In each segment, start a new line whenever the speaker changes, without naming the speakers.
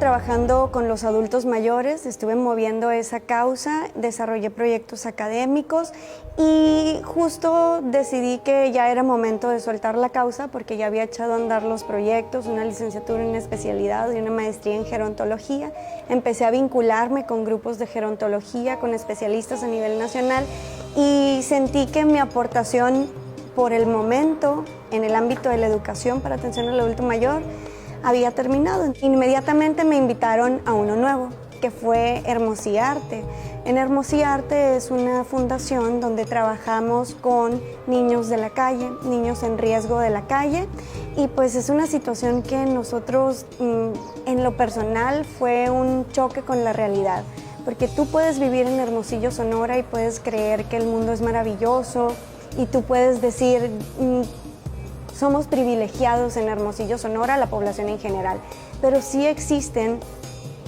trabajando con los adultos mayores, estuve moviendo esa causa, desarrollé proyectos académicos y justo decidí que ya era momento de soltar la causa porque ya había echado a andar los proyectos, una licenciatura, una especialidad y una maestría en gerontología. Empecé a vincularme con grupos de gerontología, con especialistas a nivel nacional y sentí que mi aportación por el momento en el ámbito de la educación para atención al adulto mayor había terminado. Inmediatamente me invitaron a uno nuevo, que fue Hermosiarte. En Hermosiarte es una fundación donde trabajamos con niños de la calle, niños en riesgo de la calle, y pues es una situación que nosotros, en lo personal, fue un choque con la realidad, porque tú puedes vivir en Hermosillo, Sonora, y puedes creer que el mundo es maravilloso, y tú puedes decir, somos privilegiados en Hermosillo, Sonora, la población en general, pero sí existen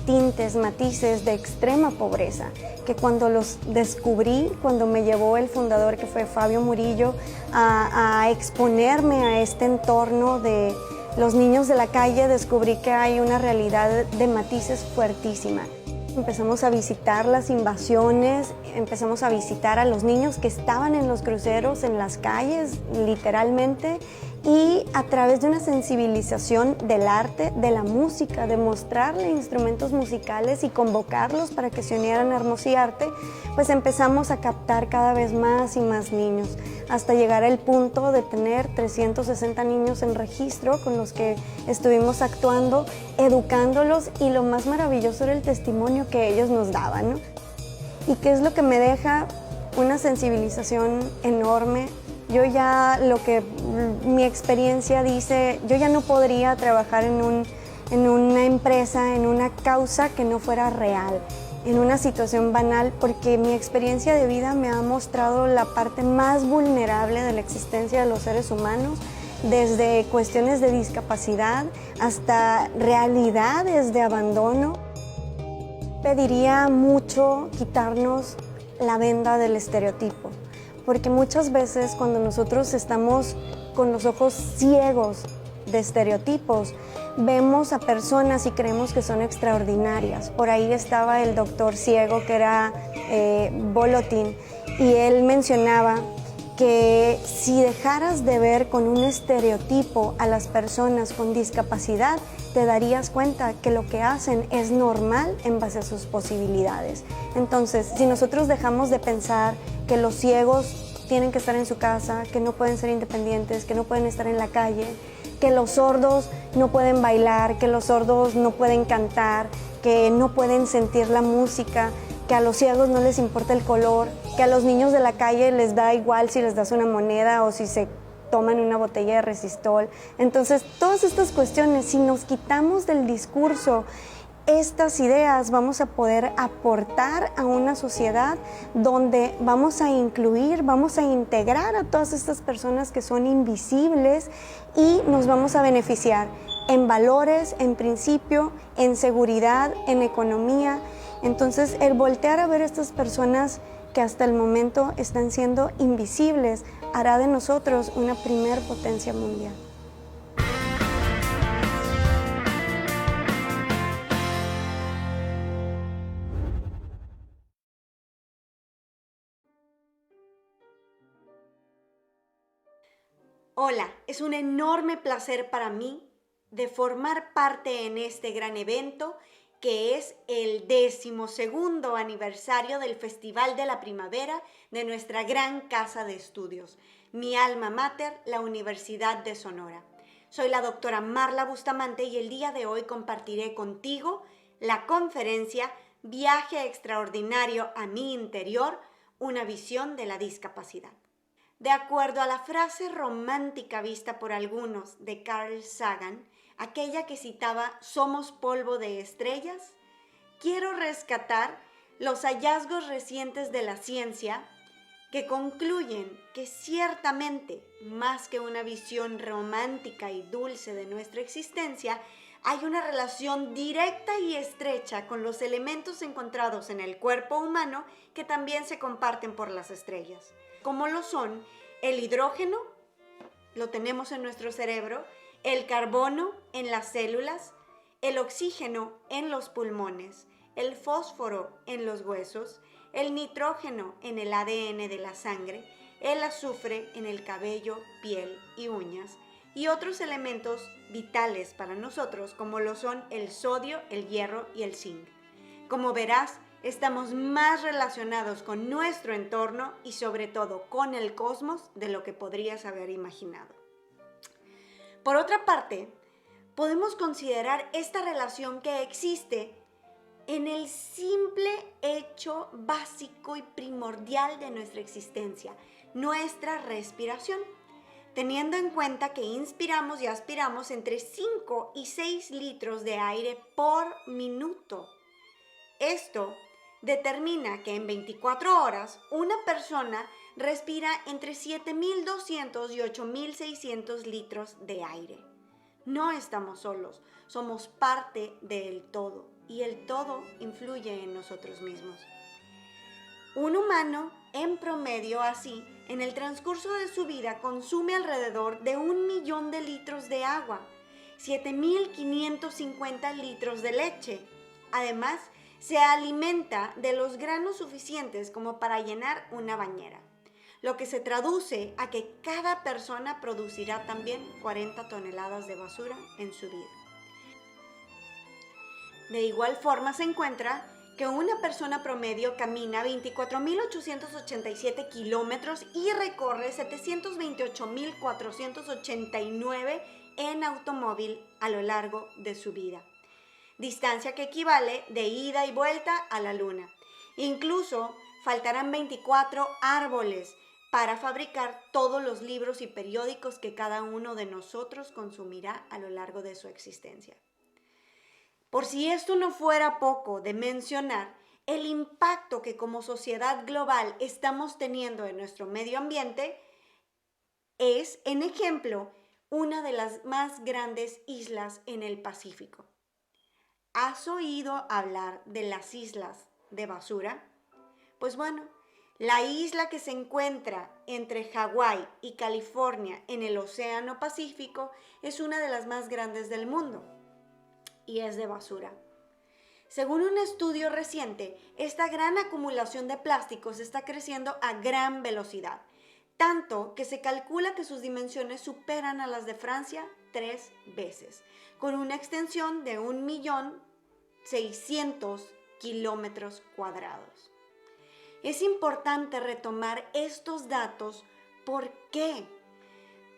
tintes, matices de extrema pobreza, que cuando los descubrí, cuando me llevó el fundador, que fue Fabio Murillo, a exponerme a este entorno de los niños de la calle, descubrí que hay una realidad de matices fuertísima. Empezamos a visitar las invasiones, empezamos a visitar a los niños que estaban en los cruceros, en las calles, literalmente, y a través de una sensibilización del arte, de la música, de mostrarle instrumentos musicales y convocarlos para que se unieran a Hermosiarte, pues empezamos a captar cada vez más y más niños, hasta llegar al punto de tener 360 niños en registro con los que estuvimos actuando, educándolos, y lo más maravilloso era el testimonio que ellos nos daban, ¿no? ¿Y qué es lo que me deja? Una sensibilización enorme. Yo ya, lo que mi experiencia dice, yo ya no podría trabajar en una empresa, en una causa que no fuera real, en una situación banal, porque mi experiencia de vida me ha mostrado la parte más vulnerable de la existencia de los seres humanos, desde cuestiones de discapacidad hasta realidades de abandono. Pediría mucho quitarnos la venda del estereotipo, porque muchas veces cuando nosotros estamos con los ojos ciegos de estereotipos, vemos a personas y creemos que son extraordinarias. Por ahí estaba el doctor ciego, que era Bolotin, y él mencionaba que si dejaras de ver con un estereotipo a las personas con discapacidad, te darías cuenta que lo que hacen es normal en base a sus posibilidades. Entonces, si nosotros dejamos de pensar que los ciegos tienen que estar en su casa, que no pueden ser independientes, que no pueden estar en la calle, que los sordos no pueden bailar, que los sordos no pueden cantar, que no pueden sentir la música, que a los ciegos no les importa el color, que a los niños de la calle les da igual si les das una moneda o si se toman una botella de Resistol. Entonces, todas estas cuestiones, si nos quitamos del discurso estas ideas, vamos a poder aportar a una sociedad donde vamos a incluir, vamos a integrar a todas estas personas que son invisibles, y nos vamos a beneficiar en valores, en principio, en seguridad, en economía. Entonces, el voltear a ver a estas personas que hasta el momento están siendo invisibles hará de nosotros una primer potencia mundial.
Hola, es un enorme placer para mí de formar parte en este gran evento que es el 12º aniversario del Festival de la Primavera de nuestra gran casa de estudios, mi alma mater, la Universidad de Sonora. Soy la doctora Marla Bustamante y el día de hoy compartiré contigo la conferencia Viaje extraordinario a mi interior, una visión de la discapacidad. De acuerdo a la frase romántica vista por algunos de Carl Sagan, aquella que citaba "somos polvo de estrellas", quiero rescatar los hallazgos recientes de la ciencia que concluyen que ciertamente, más que una visión romántica y dulce de nuestra existencia, hay una relación directa y estrecha con los elementos encontrados en el cuerpo humano que también se comparten por las estrellas, como lo son el hidrógeno, lo tenemos en nuestro cerebro, el carbono en las células, el oxígeno en los pulmones, el fósforo en los huesos, el nitrógeno en el ADN de la sangre, el azufre en el cabello, piel y uñas, y otros elementos vitales para nosotros como lo son el sodio, el hierro y el zinc. Como verás, estamos más relacionados con nuestro entorno y sobre todo con el cosmos de lo que podrías haber imaginado. Por otra parte, podemos considerar esta relación que existe en el simple hecho básico y primordial de nuestra existencia, nuestra respiración, teniendo en cuenta que inspiramos y aspiramos entre 5 y 6 litros de aire por minuto. Esto determina que en 24 horas una persona respira entre 7.200 y 8.600 litros de aire. No estamos solos, somos parte del todo y el todo influye en nosotros mismos. Un humano, en promedio así, en el transcurso de su vida consume alrededor de 1 millón de litros de agua, 7.550 litros de leche. Además, se alimenta de los granos suficientes como para llenar una bañera, lo que se traduce a que cada persona producirá también 40 toneladas de basura en su vida. De igual forma se encuentra que una persona promedio camina 24.887 kilómetros y recorre 728.489 en automóvil a lo largo de su vida. Distancia que equivale de ida y vuelta a la luna. Incluso faltarán 24 árboles para fabricar todos los libros y periódicos que cada uno de nosotros consumirá a lo largo de su existencia. Por si esto no fuera poco de mencionar, el impacto que como sociedad global estamos teniendo en nuestro medio ambiente es, en ejemplo, una de las más grandes islas en el Pacífico. ¿Has oído hablar de las islas de basura? Pues bueno, la isla que se encuentra entre Hawái y California en el Océano Pacífico es una de las más grandes del mundo y es de basura. Según un estudio reciente, esta gran acumulación de plásticos está creciendo a gran velocidad, tanto que se calcula que sus dimensiones superan a las de Francia 3 veces, con una extensión de 1.600.000 kilómetros cuadrados. Es importante retomar estos datos. ¿Por qué?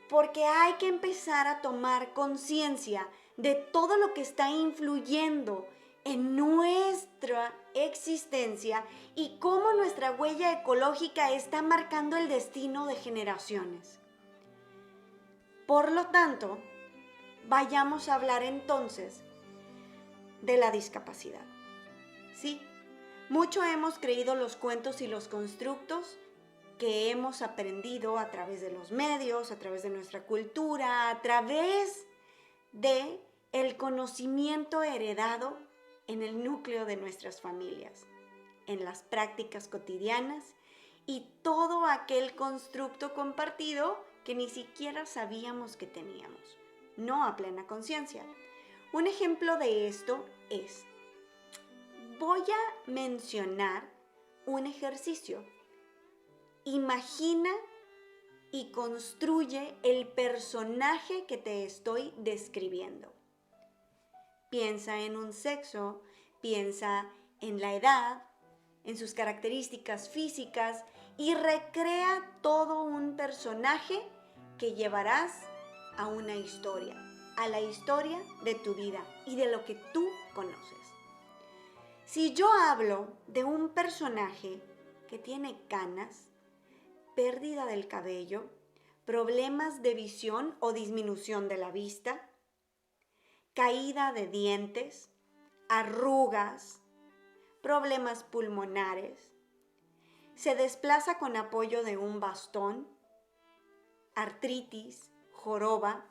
Porque hay que empezar a tomar conciencia de todo lo que está influyendo en nuestra existencia y cómo nuestra huella ecológica está marcando el destino de generaciones. Por lo tanto, vayamos a hablar entonces de la discapacidad. Sí, mucho hemos creído los cuentos y los constructos que hemos aprendido a través de los medios, a través de nuestra cultura, a través de el conocimiento heredado en el núcleo de nuestras familias, en las prácticas cotidianas y todo aquel constructo compartido que ni siquiera sabíamos que teníamos, no a plena conciencia. Un ejemplo de esto es, voy a mencionar un ejercicio. Imagina y construye el personaje que te estoy describiendo. Piensa en un sexo, piensa en la edad, en sus características físicas y recrea todo un personaje que llevarás a una historia, a la historia de tu vida y de lo que tú conoces. Si yo hablo de un personaje que tiene canas, pérdida del cabello, problemas de visión o disminución de la vista, caída de dientes, arrugas, problemas pulmonares, se desplaza con apoyo de un bastón, artritis, joroba.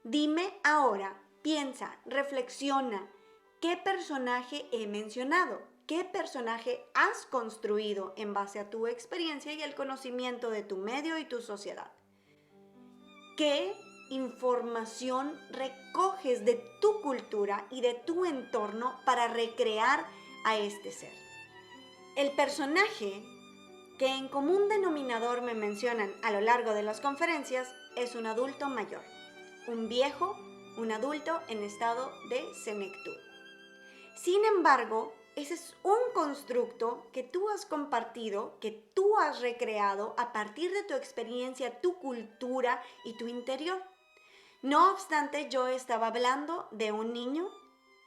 Dime ahora, piensa, reflexiona, ¿qué personaje he mencionado? ¿Qué personaje has construido en base a tu experiencia y el conocimiento de tu medio y tu sociedad? ¿Qué información recoges de tu cultura y de tu entorno para recrear a este ser. El personaje que en común denominador me mencionan a lo largo de las conferencias es un adulto mayor, un viejo, un adulto en estado de senectud. Sin embargo, ese es un constructo que tú has compartido, que tú has recreado a partir de tu experiencia, tu cultura y tu interior. No obstante, yo estaba hablando de un niño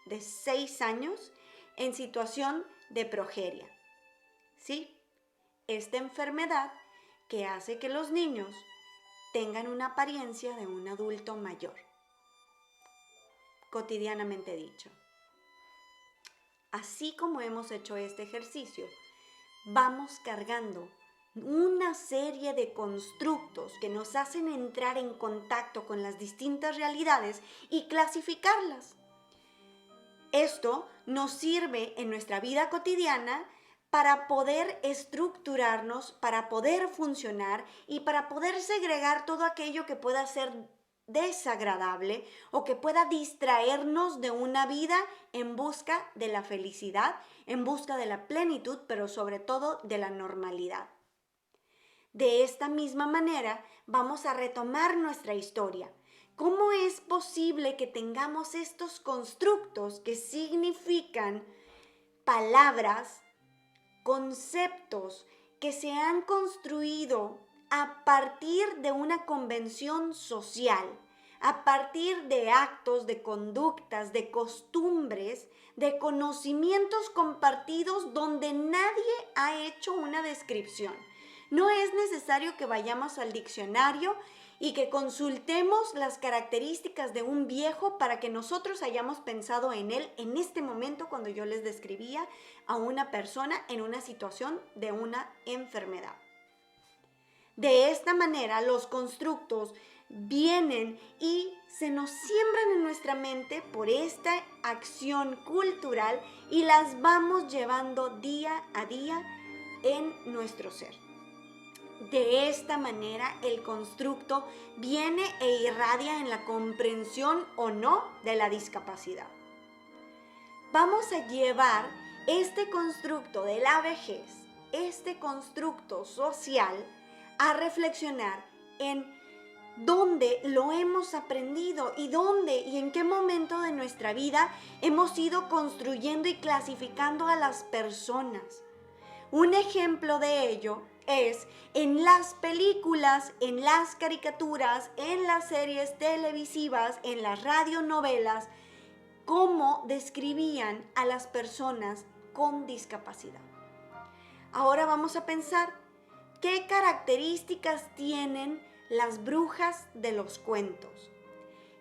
de 6 años en situación de progeria. ¿Sí? Esta enfermedad que hace que los niños tengan una apariencia de un adulto mayor, cotidianamente dicho. Así como hemos hecho este ejercicio, vamos cargando una serie de constructos que nos hacen entrar en contacto con las distintas realidades y clasificarlas. Esto nos sirve en nuestra vida cotidiana para poder estructurarnos, para poder funcionar y para poder segregar todo aquello que pueda ser desagradable o que pueda distraernos de una vida en busca de la felicidad, en busca de la plenitud, pero sobre todo de la normalidad. De esta misma manera vamos a retomar nuestra historia. ¿Cómo es posible que tengamos estos constructos que significan palabras, conceptos que se han construido a partir de una convención social, a partir de actos, de conductas, de costumbres, de conocimientos compartidos donde nadie ha hecho una descripción? No es necesario que vayamos al diccionario y que consultemos las características de un viejo para que nosotros hayamos pensado en él en este momento cuando yo les describía a una persona en una situación de una enfermedad. De esta manera, los constructos vienen y se nos siembran en nuestra mente por esta acción cultural y las vamos llevando día a día en nuestro ser. De esta manera, el constructo viene e irradia en la comprensión o no de la discapacidad. Vamos a llevar este constructo de la vejez, este constructo social, a reflexionar en dónde lo hemos aprendido y dónde y en qué momento de nuestra vida hemos ido construyendo y clasificando a las personas. Un ejemplo de ello es en las películas, en las caricaturas, en las series televisivas, en las radionovelas, cómo describían a las personas con discapacidad. Ahora vamos a pensar qué características tienen las brujas de los cuentos.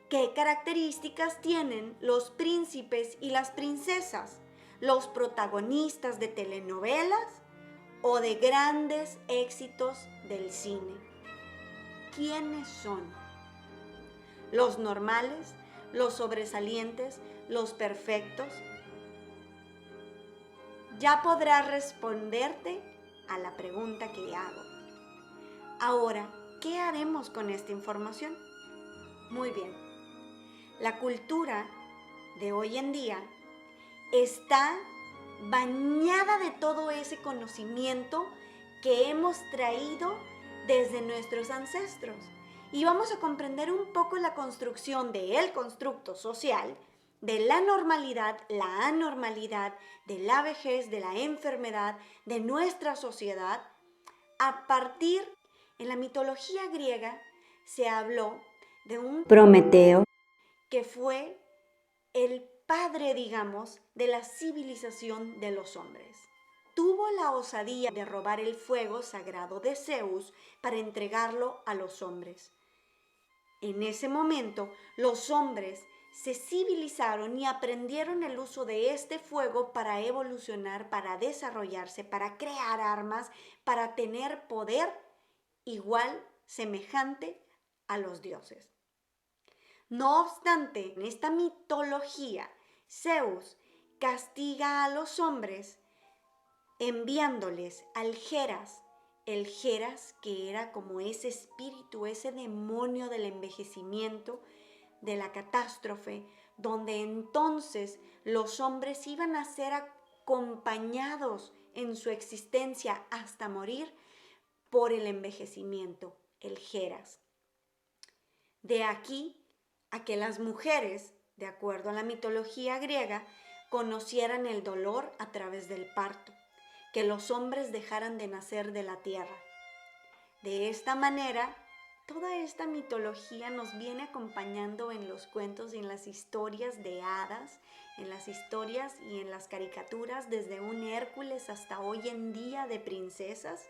¿Qué características tienen los príncipes y las princesas, los protagonistas de telenovelas o de grandes éxitos del cine? ¿Quiénes son? ¿Los normales, los sobresalientes, los perfectos? Ya podrás responderte a la pregunta que hago. Ahora, ¿qué haremos con esta información? Muy bien, la cultura de hoy en día está bañada de todo ese conocimiento que hemos traído desde nuestros ancestros. Y vamos a comprender un poco la construcción del constructo social, de la normalidad, la anormalidad, de la vejez, de la enfermedad, de nuestra sociedad. A partir, en la mitología griega, se habló de un Prometeo que fue el padre, digamos, de la civilización de los hombres. Tuvo la osadía de robar el fuego sagrado de Zeus para entregarlo a los hombres. En ese momento, los hombres se civilizaron y aprendieron el uso de este fuego para evolucionar, para desarrollarse, para crear armas, para tener poder igual, semejante a los dioses. No obstante, en esta mitología, Zeus castiga a los hombres enviándoles aljeras el Geras, que era como ese espíritu, ese demonio del envejecimiento, de la catástrofe, donde entonces los hombres iban a ser acompañados en su existencia hasta morir por el envejecimiento, el Geras. De aquí a que las mujeres, de acuerdo a la mitología griega, conocieran el dolor a través del parto, que los hombres dejaran de nacer de la tierra. De esta manera, toda esta mitología nos viene acompañando en los cuentos y en las historias de hadas, en las historias y en las caricaturas, desde un Hércules hasta hoy en día de princesas,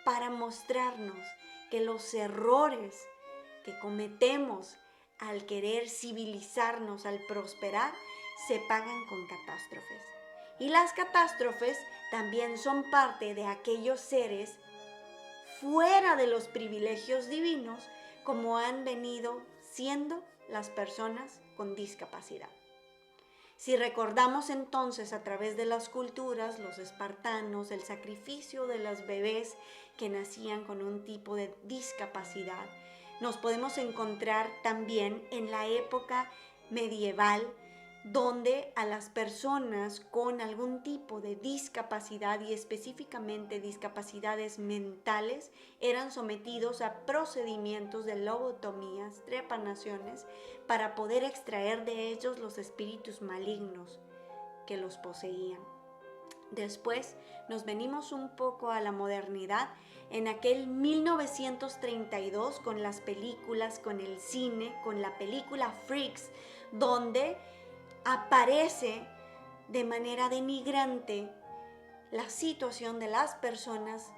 para mostrarnos que los errores que cometemos al querer civilizarnos, al prosperar, se pagan con catástrofes. Y las catástrofes también son parte de aquellos seres fuera de los privilegios divinos, como han venido siendo las personas con discapacidad. Si recordamos entonces a través de las culturas, los espartanos, el sacrificio de los bebés que nacían con un tipo de discapacidad, nos podemos encontrar también en la época medieval, donde a las personas con algún tipo de discapacidad y específicamente discapacidades mentales eran sometidos a procedimientos de lobotomías, trepanaciones, para poder extraer de ellos los espíritus malignos que los poseían. Después nos venimos un poco a la modernidad, en aquel 1932 con las películas, con el cine, con la película Freaks, donde aparece de manera denigrante la situación de las personas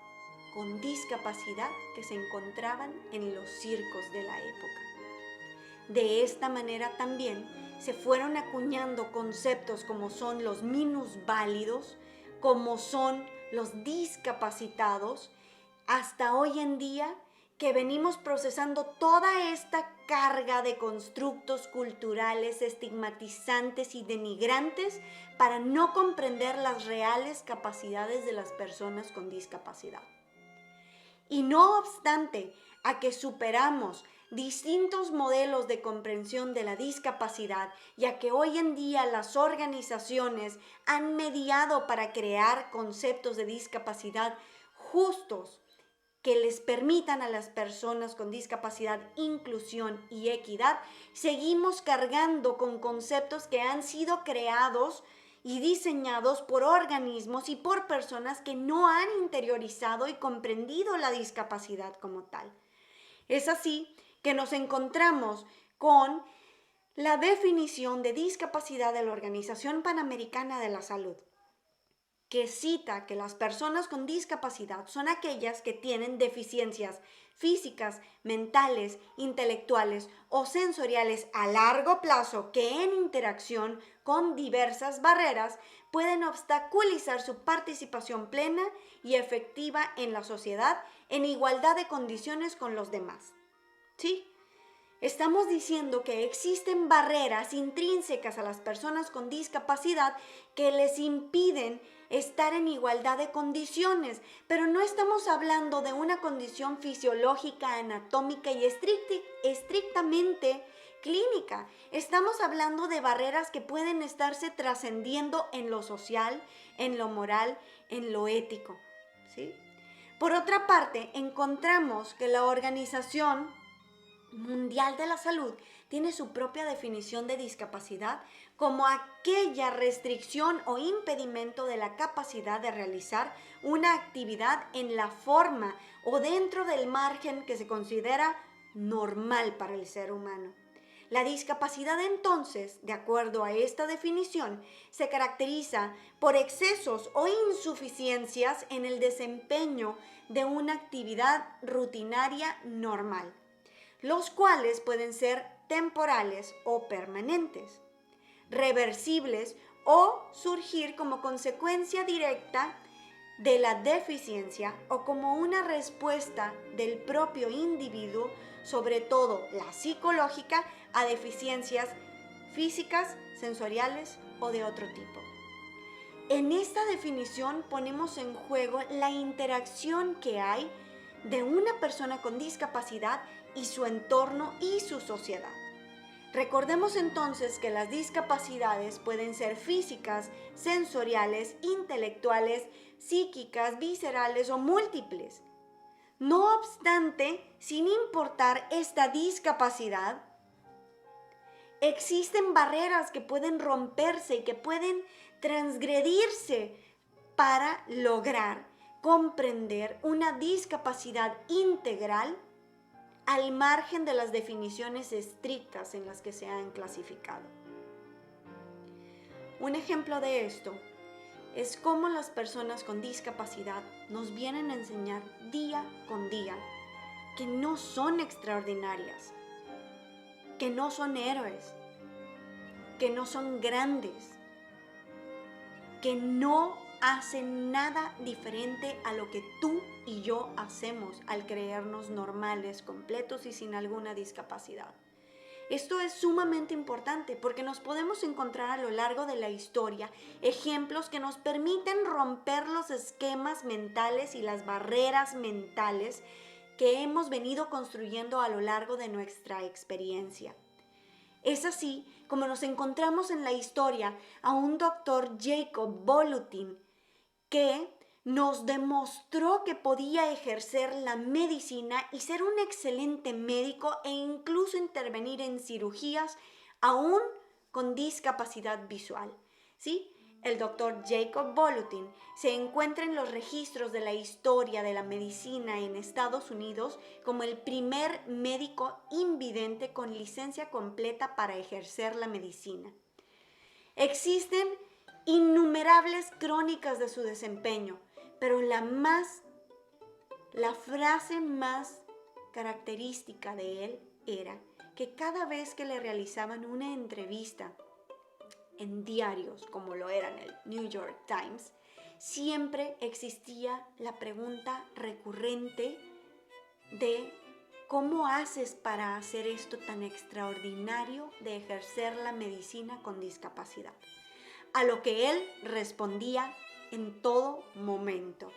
con discapacidad que se encontraban en los circos de la época. De esta manera también se fueron acuñando conceptos como son los minusválidos, como son los discapacitados, hasta hoy en día que venimos procesando toda esta carga de constructos culturales estigmatizantes y denigrantes para no comprender las reales capacidades de las personas con discapacidad. Y no obstante a que superamos distintos modelos de comprensión de la discapacidad, ya que hoy en día las organizaciones han mediado para crear conceptos de discapacidad justos, que les permitan a las personas con discapacidad inclusión y equidad, seguimos cargando con conceptos que han sido creados y diseñados por organismos y por personas que no han interiorizado y comprendido la discapacidad como tal. Es así que nos encontramos con la definición de discapacidad de la Organización Panamericana de la Salud, que cita que las personas con discapacidad son aquellas que tienen deficiencias físicas, mentales, intelectuales o sensoriales a largo plazo que en interacción con diversas barreras pueden obstaculizar su participación plena y efectiva en la sociedad en igualdad de condiciones con los demás. ¿Sí? Estamos diciendo que existen barreras intrínsecas a las personas con discapacidad que les impiden estar en igualdad de condiciones, pero no estamos hablando de una condición fisiológica, anatómica y estrictamente clínica. Estamos hablando de barreras que pueden estarse trascendiendo en lo social, en lo moral, en lo ético, ¿sí? Por otra parte, encontramos que la Organización Mundial de la Salud tiene su propia definición de discapacidad como aquella restricción o impedimento de la capacidad de realizar una actividad en la forma o dentro del margen que se considera normal para el ser humano. La discapacidad entonces, de acuerdo a esta definición, se caracteriza por excesos o insuficiencias en el desempeño de una actividad rutinaria normal, los cuales pueden ser temporales o permanentes, reversibles o surgir como consecuencia directa de la deficiencia o como una respuesta del propio individuo, sobre todo la psicológica, a deficiencias físicas, sensoriales o de otro tipo. En esta definición ponemos en juego la interacción que hay de una persona con discapacidad y su entorno y su sociedad. Recordemos entonces que las discapacidades pueden ser físicas, sensoriales, intelectuales, psíquicas, viscerales o múltiples. No obstante, sin importar esta discapacidad, existen barreras que pueden romperse y que pueden transgredirse para lograr comprender una discapacidad integral al margen de las definiciones estrictas en las que se han clasificado. Un ejemplo de esto es cómo las personas con discapacidad nos vienen a enseñar día con día que no son extraordinarias, que no son héroes, que no son grandes, que no hacen nada diferente a lo que tú y yo hacemos al creernos normales, completos y sin alguna discapacidad. Esto es sumamente importante porque nos podemos encontrar a lo largo de la historia ejemplos que nos permiten romper los esquemas mentales y las barreras mentales que hemos venido construyendo a lo largo de nuestra experiencia. Es así como nos encontramos en la historia a un doctor Jacob Bolutin que nos demostró que podía ejercer la medicina y ser un excelente médico e incluso intervenir en cirugías aún con discapacidad visual. ¿Sí? El doctor Jacob Bolutin se encuentra en los registros de la historia de la medicina en Estados Unidos como el primer médico invidente con licencia completa para ejercer la medicina. Existen innumerables crónicas de su desempeño, pero la frase más característica de él era que cada vez que le realizaban una entrevista en diarios, como lo eran el New York Times, siempre existía la pregunta recurrente de ¿cómo haces para hacer esto tan extraordinario de ejercer la medicina con discapacidad? A lo que él respondía en todo momento: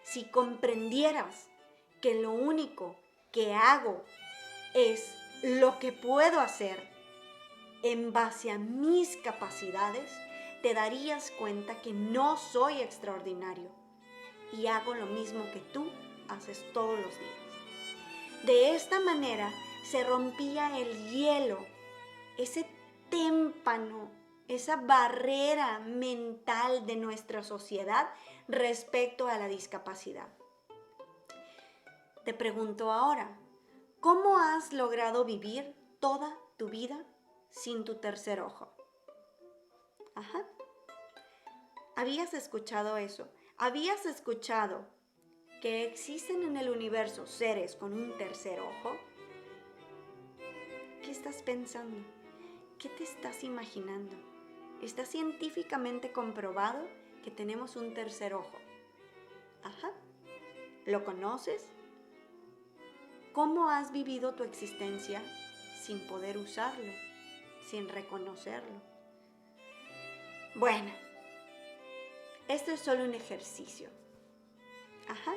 si comprendieras que lo único que hago es lo que puedo hacer en base a mis capacidades, te darías cuenta que no soy extraordinario y hago lo mismo que tú haces todos los días. De esta manera se rompía el hielo, ese témpano, esa barrera mental de nuestra sociedad respecto a la discapacidad. Te pregunto ahora, ¿cómo has logrado vivir toda tu vida sin tu tercer ojo? Ajá. ¿Habías escuchado eso? ¿Habías escuchado que existen en el universo seres con un tercer ojo? ¿Qué estás pensando? ¿Qué te estás imaginando? Está científicamente comprobado que tenemos un tercer ojo. Ajá. ¿Lo conoces? ¿Cómo has vivido tu existencia sin poder usarlo, sin reconocerlo? Bueno, esto es solo un ejercicio. Ajá.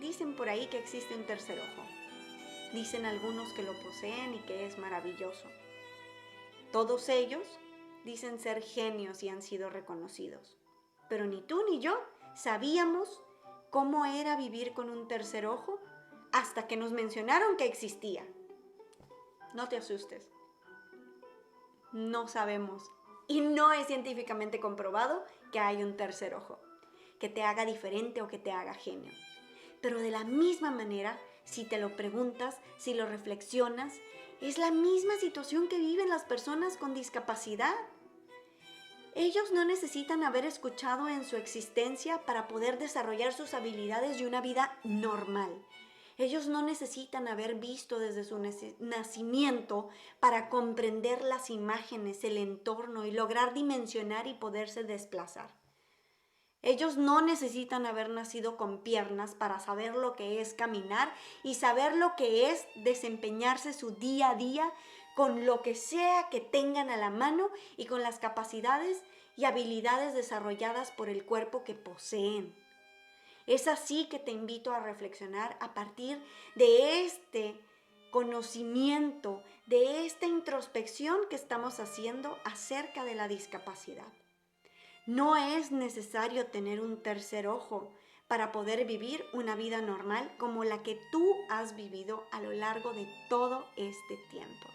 Dicen por ahí que existe un tercer ojo. Dicen algunos que lo poseen y que es maravilloso. Todos ellos dicen ser genios y han sido reconocidos. Pero ni tú ni yo sabíamos cómo era vivir con un tercer ojo hasta que nos mencionaron que existía. No te asustes. No sabemos. Y no es científicamente comprobado que hay un tercer ojo, que te haga diferente o que te haga genio. Pero de la misma manera, si te lo preguntas, si lo reflexionas, es la misma situación que viven las personas con discapacidad. Ellos no necesitan haber escuchado en su existencia para poder desarrollar sus habilidades y una vida normal. Ellos no necesitan haber visto desde su nacimiento para comprender las imágenes, el entorno y lograr dimensionar y poderse desplazar. Ellos no necesitan haber nacido con piernas para saber lo que es caminar y saber lo que es desempeñarse su día a día con lo que sea que tengan a la mano y con las capacidades y habilidades desarrolladas por el cuerpo que poseen. Es así que te invito a reflexionar a partir de este conocimiento, de esta introspección que estamos haciendo acerca de la discapacidad. No es necesario tener un tercer ojo para poder vivir una vida normal como la que tú has vivido a lo largo de todo este tiempo.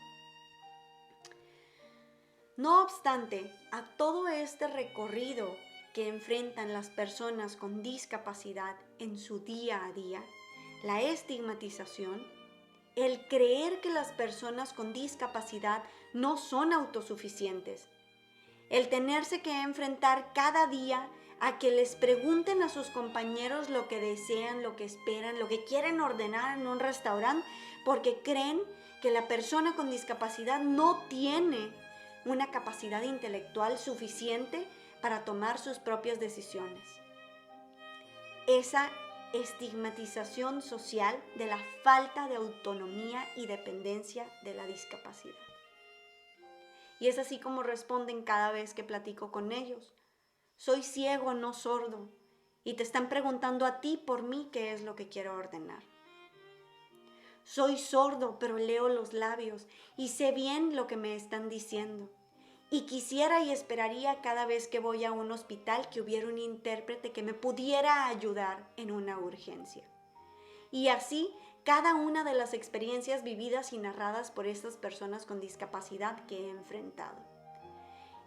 No obstante, a todo este recorrido que enfrentan las personas con discapacidad en su día a día, la estigmatización, el creer que las personas con discapacidad no son autosuficientes, el tenerse que enfrentar cada día a que les pregunten a sus compañeros lo que desean, lo que esperan, lo que quieren ordenar en un restaurante, porque creen que la persona con discapacidad no tiene una capacidad intelectual suficiente para tomar sus propias decisiones. Esa estigmatización social de la falta de autonomía y dependencia de la discapacidad. Y es así como responden cada vez que platico con ellos. Soy ciego, no sordo, y te están preguntando a ti por mí qué es lo que quiero ordenar. Soy sordo, pero leo los labios y sé bien lo que me están diciendo. Y quisiera y esperaría cada vez que voy a un hospital que hubiera un intérprete que me pudiera ayudar en una urgencia. Y así, cada una de las experiencias vividas y narradas por estas personas con discapacidad que he enfrentado.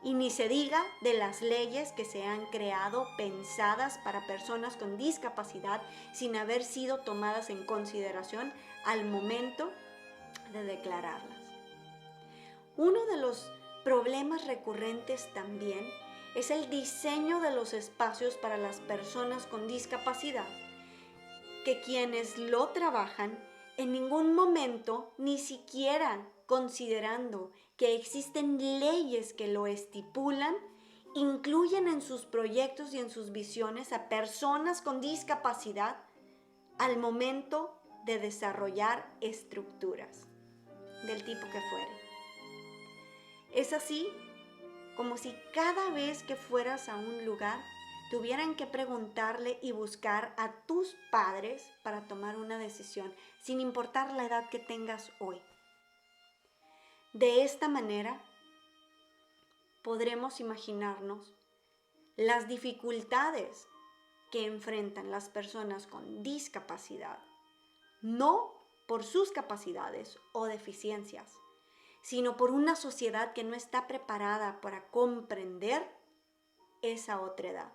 Y ni se diga de las leyes que se han creado pensadas para personas con discapacidad sin haber sido tomadas en consideración al momento de declararlas. Uno de los problemas recurrentes también es el diseño de los espacios para las personas con discapacidad, que quienes lo trabajan en ningún momento, ni siquiera considerando que existen leyes que lo estipulan, incluyen en sus proyectos y en sus visiones a personas con discapacidad al momento de desarrollar estructuras del tipo que fuere. Es así como si cada vez que fueras a un lugar tuvieran que preguntarle y buscar a tus padres para tomar una decisión, sin importar la edad que tengas hoy. De esta manera, podremos imaginarnos las dificultades que enfrentan las personas con discapacidad, no por sus capacidades o deficiencias, sino por una sociedad que no está preparada para comprender esa otredad,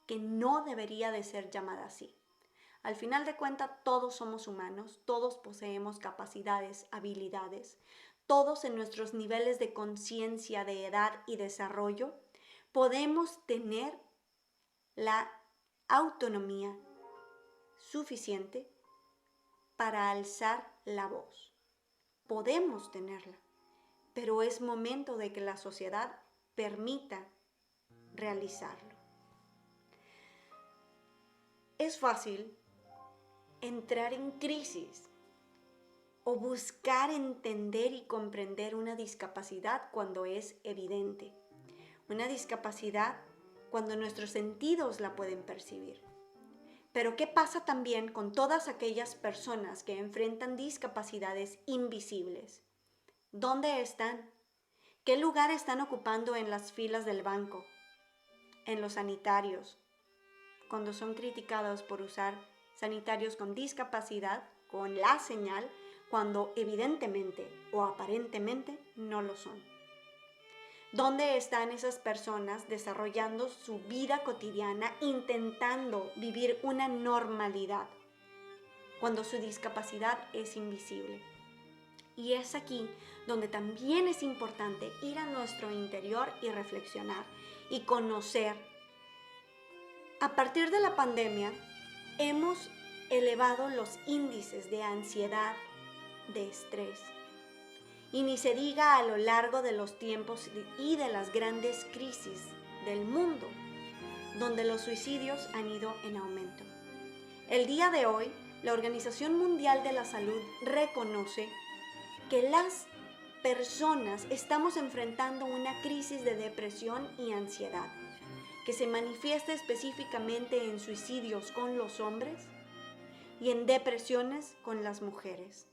que no debería de ser llamada así. Al final de cuentas, todos somos humanos, todos poseemos capacidades, habilidades, todos en nuestros niveles de conciencia, de edad y desarrollo, podemos tener la autonomía suficiente para alzar la voz. Podemos tenerla, pero es momento de que la sociedad permita realizarlo. Es fácil entrar en crisis o buscar entender y comprender una discapacidad cuando es evidente. Una discapacidad cuando nuestros sentidos la pueden percibir. Pero ¿qué pasa también con todas aquellas personas que enfrentan discapacidades invisibles? ¿Dónde están? ¿Qué lugar están ocupando en las filas del banco? En los sanitarios, cuando son criticados por usar sanitarios con discapacidad, con la señal, cuando evidentemente o aparentemente no lo son. ¿Dónde están esas personas desarrollando su vida cotidiana, intentando vivir una normalidad, cuando su discapacidad es invisible? Y es aquí donde también es importante ir a nuestro interior y reflexionar y conocer. A partir de la pandemia, hemos elevado los índices de ansiedad, de estrés. Y ni se diga a lo largo de los tiempos y de las grandes crisis del mundo, donde los suicidios han ido en aumento. El día de hoy, la Organización Mundial de la Salud reconoce que las personas estamos enfrentando una crisis de depresión y ansiedad que se manifiesta específicamente en suicidios con los hombres y en depresiones con las mujeres.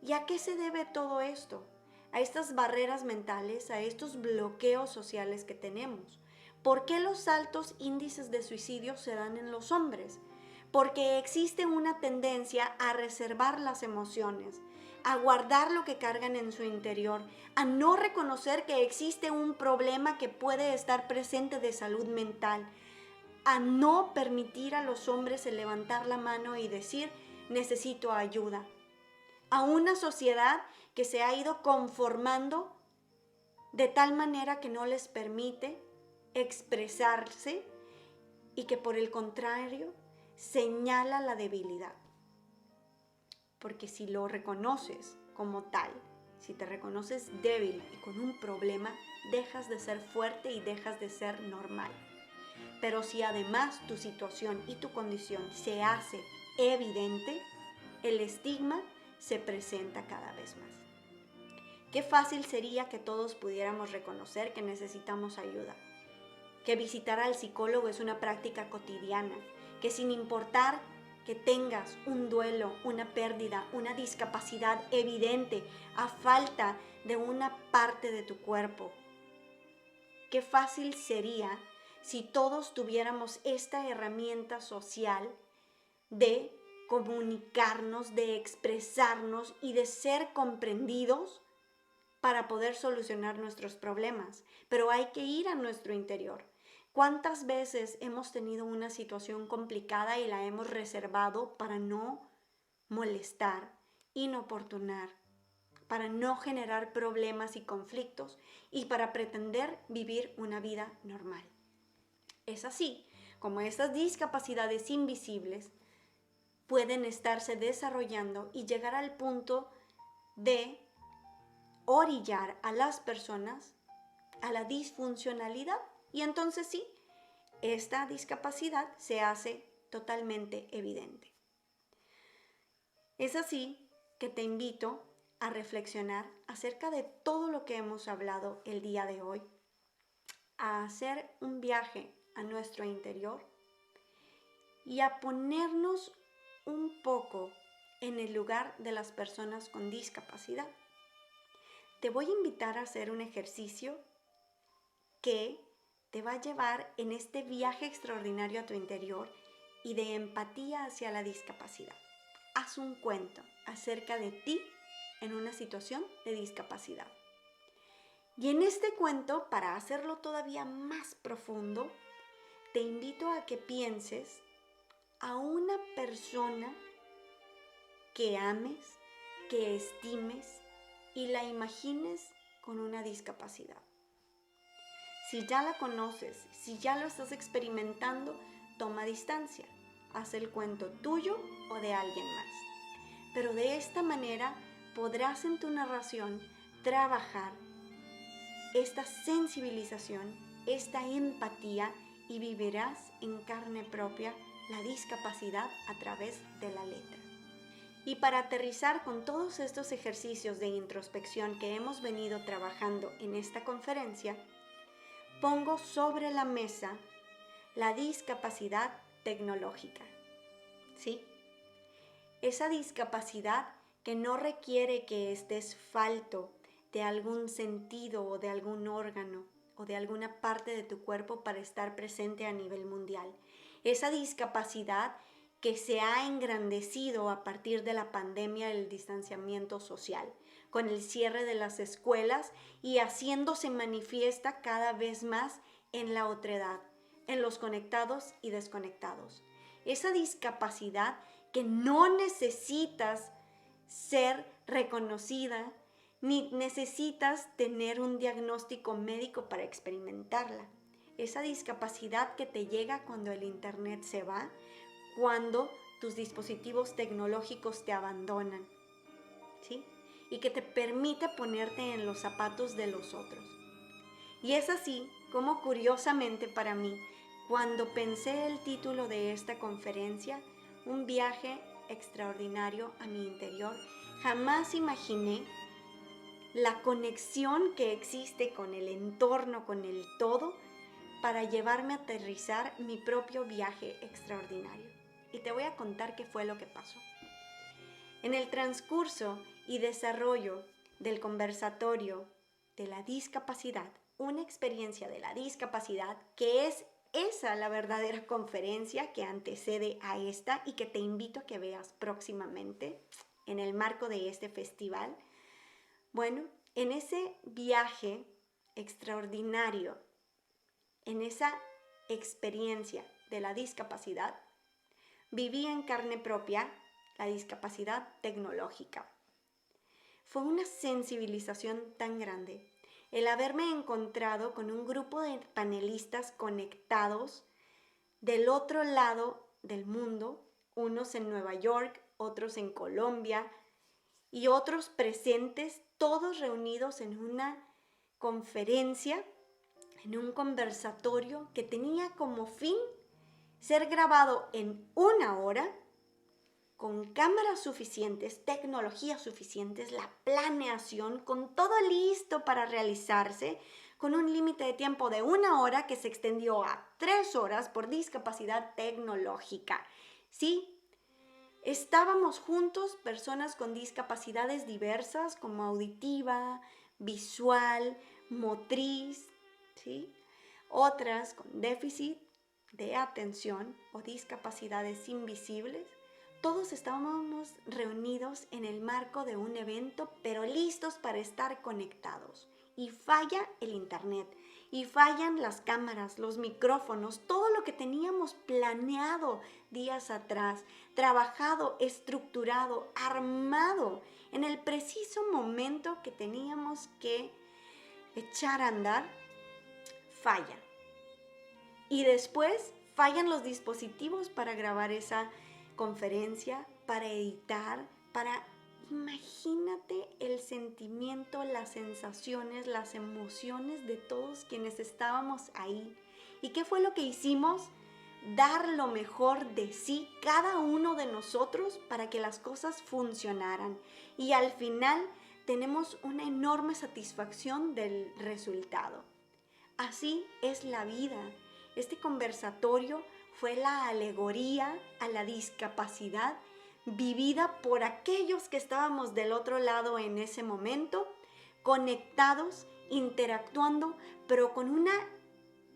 ¿Y a qué se debe todo esto? A estas barreras mentales, a estos bloqueos sociales que tenemos. ¿Por qué los altos índices de suicidio se dan en los hombres? Porque existe una tendencia a reservar las emociones, a guardar lo que cargan en su interior, a no reconocer que existe un problema que puede estar presente de salud mental, a no permitir a los hombres el levantar la mano y decir, necesito ayuda. A una sociedad que se ha ido conformando de tal manera que no les permite expresarse y que por el contrario señala la debilidad. Porque si lo reconoces como tal, si te reconoces débil y con un problema, dejas de ser fuerte y dejas de ser normal. Pero si además tu situación y tu condición se hace evidente, el estigma se presenta cada vez más. Qué fácil sería que todos pudiéramos reconocer que necesitamos ayuda, que visitar al psicólogo es una práctica cotidiana, que sin importar que tengas un duelo, una pérdida, una discapacidad evidente a falta de una parte de tu cuerpo, qué fácil sería si todos tuviéramos esta herramienta social de comunicarnos, de expresarnos y de ser comprendidos para poder solucionar nuestros problemas. Pero hay que ir a nuestro interior. ¿Cuántas veces hemos tenido una situación complicada y la hemos reservado para no molestar, inoportunar, para no generar problemas y conflictos y para pretender vivir una vida normal? Es así como estas discapacidades invisibles pueden estarse desarrollando y llegar al punto de orillar a las personas a la disfuncionalidad. Y entonces sí, esta discapacidad se hace totalmente evidente. Es así que te invito a reflexionar acerca de todo lo que hemos hablado el día de hoy, a hacer un viaje a nuestro interior y a ponernos un poco en el lugar de las personas con discapacidad. Te voy a invitar a hacer un ejercicio que te va a llevar en este viaje extraordinario a tu interior y de empatía hacia la discapacidad. Haz un cuento acerca de ti en una situación de discapacidad. Y en este cuento, para hacerlo todavía más profundo, te invito a que pienses a una persona que ames, que estimes y la imagines con una discapacidad. Si ya la conoces, si ya lo estás experimentando, toma distancia, haz el cuento tuyo o de alguien más. Pero de esta manera podrás en tu narración trabajar esta sensibilización, esta empatía y vivirás en carne propia la discapacidad a través de la letra. Y para aterrizar con todos estos ejercicios de introspección que hemos venido trabajando en esta conferencia, pongo sobre la mesa la discapacidad tecnológica. ¿Sí? Esa discapacidad que no requiere que estés falto de algún sentido o de algún órgano o de alguna parte de tu cuerpo para estar presente a nivel mundial. Esa discapacidad que se ha engrandecido a partir de la pandemia del distanciamiento social, con el cierre de las escuelas y haciéndose manifiesta cada vez más en la otredad, en los conectados y desconectados. Esa discapacidad que no necesitas ser reconocida, ni necesitas tener un diagnóstico médico para experimentarla. Esa discapacidad que te llega cuando el internet se va, cuando tus dispositivos tecnológicos te abandonan, ¿sí? Y que te permite ponerte en los zapatos de los otros. Y es así como, curiosamente para mí, cuando pensé el título de esta conferencia, un viaje extraordinario a mi interior, jamás imaginé la conexión que existe con el entorno, con el todo, para llevarme a aterrizar mi propio viaje extraordinario. Y te voy a contar qué fue lo que pasó. En el transcurso y desarrollo del conversatorio de la discapacidad, una experiencia de la discapacidad, que es esa la verdadera conferencia que antecede a esta y que te invito a que veas próximamente en el marco de este festival. Bueno, en ese viaje extraordinario, en esa experiencia de la discapacidad, viví en carne propia la discapacidad tecnológica. Fue una sensibilización tan grande el haberme encontrado con un grupo de panelistas conectados del otro lado del mundo, unos en Nueva York, otros en Colombia y otros presentes, todos reunidos en una conferencia, en un conversatorio que tenía como fin ser grabado en 1 hora, con cámaras suficientes, tecnologías suficientes, la planeación, con todo listo para realizarse, con un límite de tiempo de 1 hora que se extendió a 3 horas por discapacidad tecnológica. Sí, estábamos juntos personas con discapacidades diversas como auditiva, visual, motriz, ¿sí? Otras con déficit de atención o discapacidades invisibles. Todos estábamos reunidos en el marco de un evento, pero listos para estar conectados. Y falla el internet, y fallan las cámaras, los micrófonos, todo lo que teníamos planeado días atrás, trabajado, estructurado, armado, en el preciso momento que teníamos que echar a andar, falla. Y después fallan los dispositivos para grabar esa conferencia, para editar, para... Imagínate el sentimiento, las sensaciones, las emociones de todos quienes estábamos ahí. ¿Y qué fue lo que hicimos? Dar lo mejor de sí, cada uno de nosotros, para que las cosas funcionaran. Y al final tenemos una enorme satisfacción del resultado. Así es la vida. Este conversatorio fue la alegoría a la discapacidad vivida por aquellos que estábamos del otro lado en ese momento, conectados, interactuando, pero con una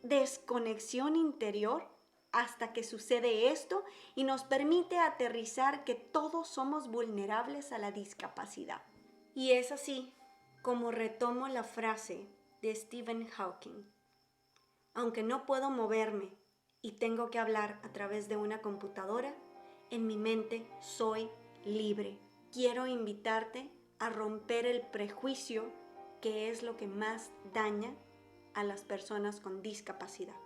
desconexión interior hasta que sucede esto y nos permite aterrizar que todos somos vulnerables a la discapacidad. Y es así como retomo la frase de Stephen Hawking. Aunque no puedo moverme y tengo que hablar a través de una computadora, en mi mente soy libre. Quiero invitarte a romper el prejuicio que es lo que más daña a las personas con discapacidad.